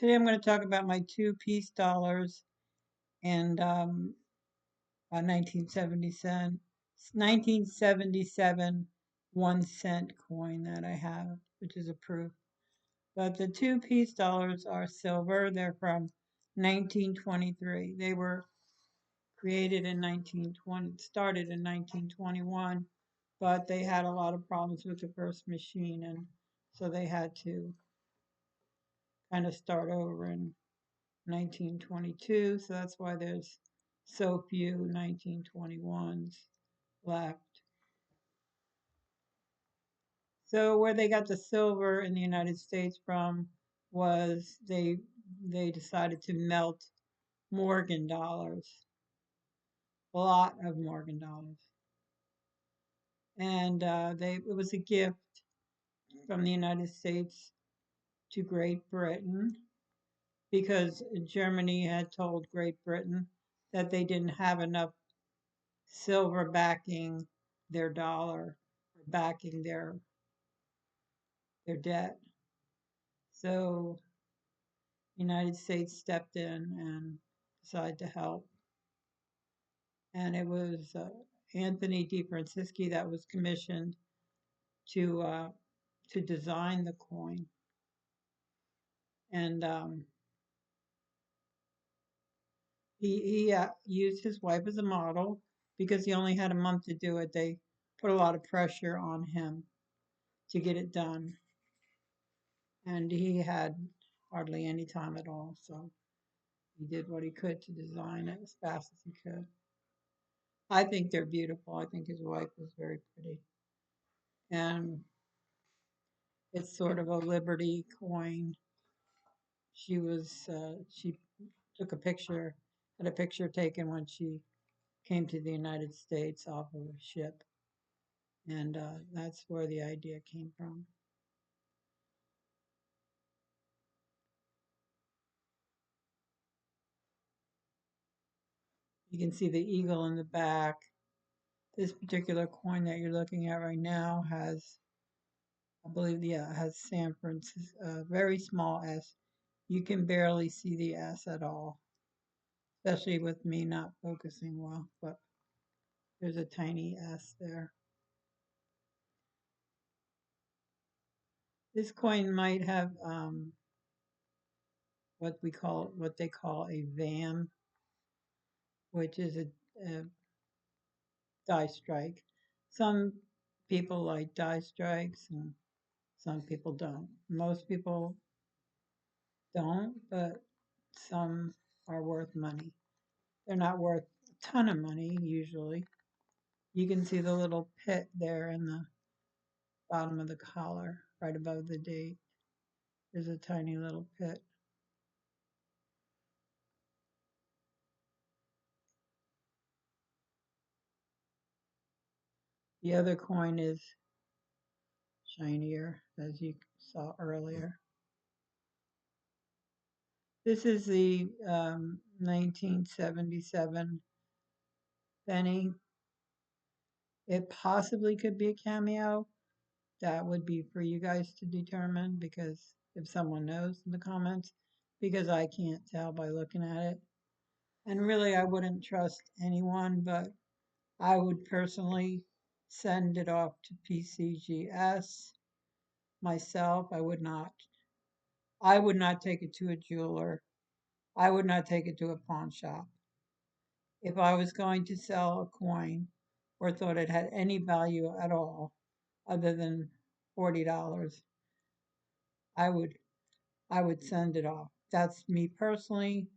Today I'm going to talk about my two-piece dollars and 1977 1 cent coin that I have, which is a proof. But the two-piece dollars are silver. They're from 1923. They were created in 1920, started in 1921, but they had a lot of problems with the first machine, and so they had to kind of start over in 1922, so that's why there's so few 1921s left. So where they got the silver in the United States from was they decided to melt Morgan dollars, a lot of Morgan dollars, and it was a gift from the United States to Great Britain because Germany had told Great Britain that they didn't have enough silver backing their dollar or backing their debt. So the United States stepped in and decided to help. And it was Anthony DeFrancisci that was commissioned to design the coin. And he used his wife as a model because he only had a month to do it. They put a lot of pressure on him to get it done. And he had hardly any time at all. So he did what he could to design it as fast as he could. I think they're beautiful. I think his wife was very pretty. And it's sort of a Liberty coin. She took a picture, had a picture taken when she came to the United States off of a ship. And that's where the idea came from. You can see the eagle in the back. This particular coin that you're looking at right now has, I believe, yeah, it has San Francisco, very small S. You can barely see the S at all, especially with me not focusing well, but there's a tiny S there. This coin might have what they call a VAM, which is a die strike. Some people like die strikes and some people don't. Most people don't, but some are worth money. They're not worth a ton of money usually. You can see the little pit there in the bottom of the collar, right above the date. There's a tiny little pit. The other coin is shinier, as you saw earlier. This is the 1977 penny. It possibly could be a cameo. That would be for you guys to determine, because if someone knows in the comments, because I can't tell by looking at it. And really, I wouldn't trust anyone, but I would personally send it off to PCGS myself. I would not take it to a jeweler. I would not take it to a pawn shop. If I was going to sell a coin or thought it had any value at all other than $40, I would send it off. That's me personally.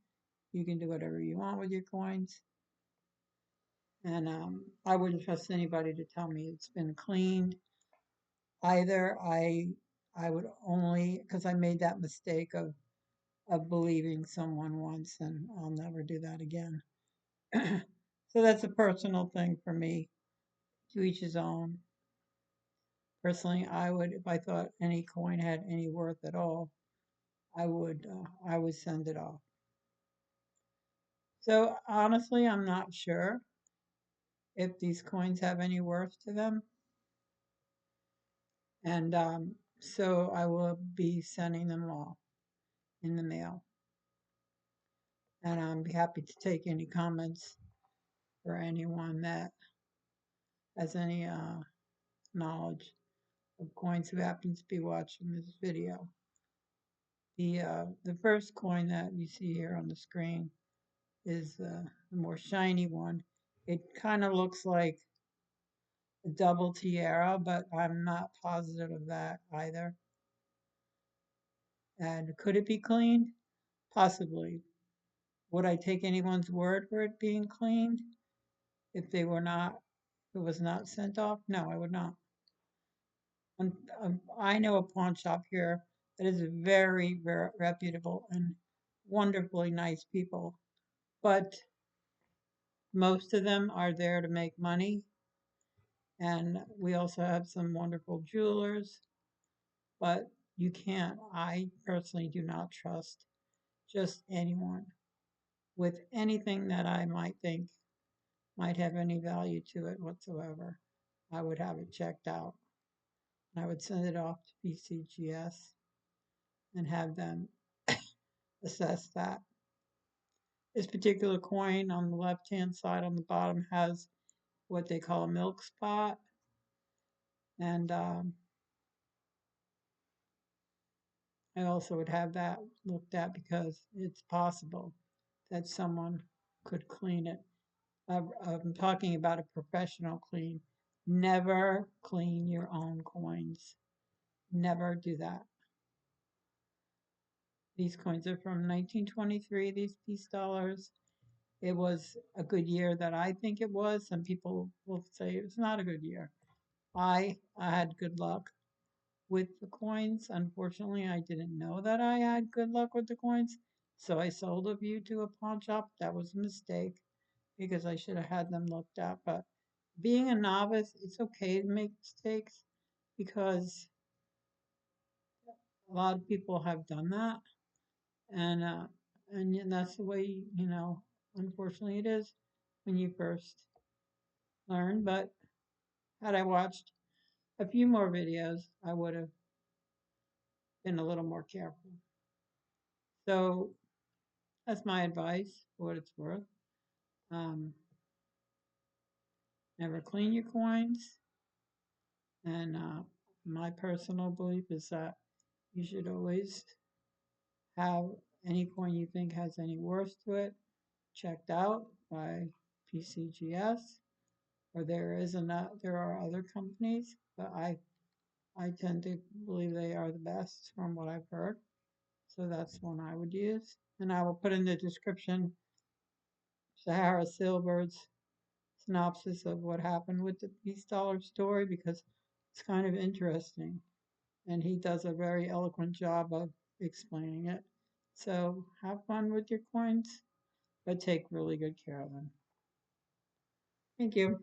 You can do whatever you want with your coins. And I wouldn't trust anybody to tell me it's been cleaned either. I would only, because I made that mistake of believing someone once, and I'll never do that again. So that's a personal thing for me. To each his own. Personally, I would, if I thought any coin had any worth at all, I would send it off. So honestly, I'm not sure if these coins have any worth to them, and so I will be sending them off. in the mail. And I'll be happy to take any comments for anyone that has any knowledge of coins who happens to be watching this video. The first coin that you see here on the screen is the more shiny one. It kind of looks like a double tiara, but I'm not positive of that either. And could it be cleaned? Possibly. Would I take anyone's word for it being cleaned if they were not, if it was not sent off? No, I would not. I know a pawn shop here that is very, very reputable and wonderfully nice people, but most of them are there to make money. And we also have some wonderful jewelers, but you can't, I personally do not trust just anyone with anything that I might think might have any value to it whatsoever. I would have it checked out. I would send it off to PCGS and have them assess that. This particular coin on the left-hand side on the bottom has what they call a milk spot. And I also would have that looked at because it's possible that someone could clean it. I'm talking about a professional clean. Never clean your own coins. Never do that. These coins are from 1923, these peace dollars. It was a good year that I think it was. Some people will say it was not a good year. I had good luck with the coins. Unfortunately, I didn't know that I had good luck with the coins. So I sold a few to a pawn shop. That was a mistake because I should have had them looked at. But being a novice, it's okay to make mistakes because a lot of people have done that. And and that's the way, unfortunately it is when you first learn. But had I watched a few more videos, I would have been a little more careful. So that's my advice for what it's worth. Um, Never clean your coins. And my personal belief is that you should always have any coin you think has any worth to it checked out by PCGS, or there are other companies, but I tend to believe they are the best from what I've heard. So that's one I would use. And I will put in the description Sahara Silver's synopsis of what happened with the Peace Dollar story because it's kind of interesting. And he does a very eloquent job of explaining it. So have fun with your coins, but take really good care of them. Thank you.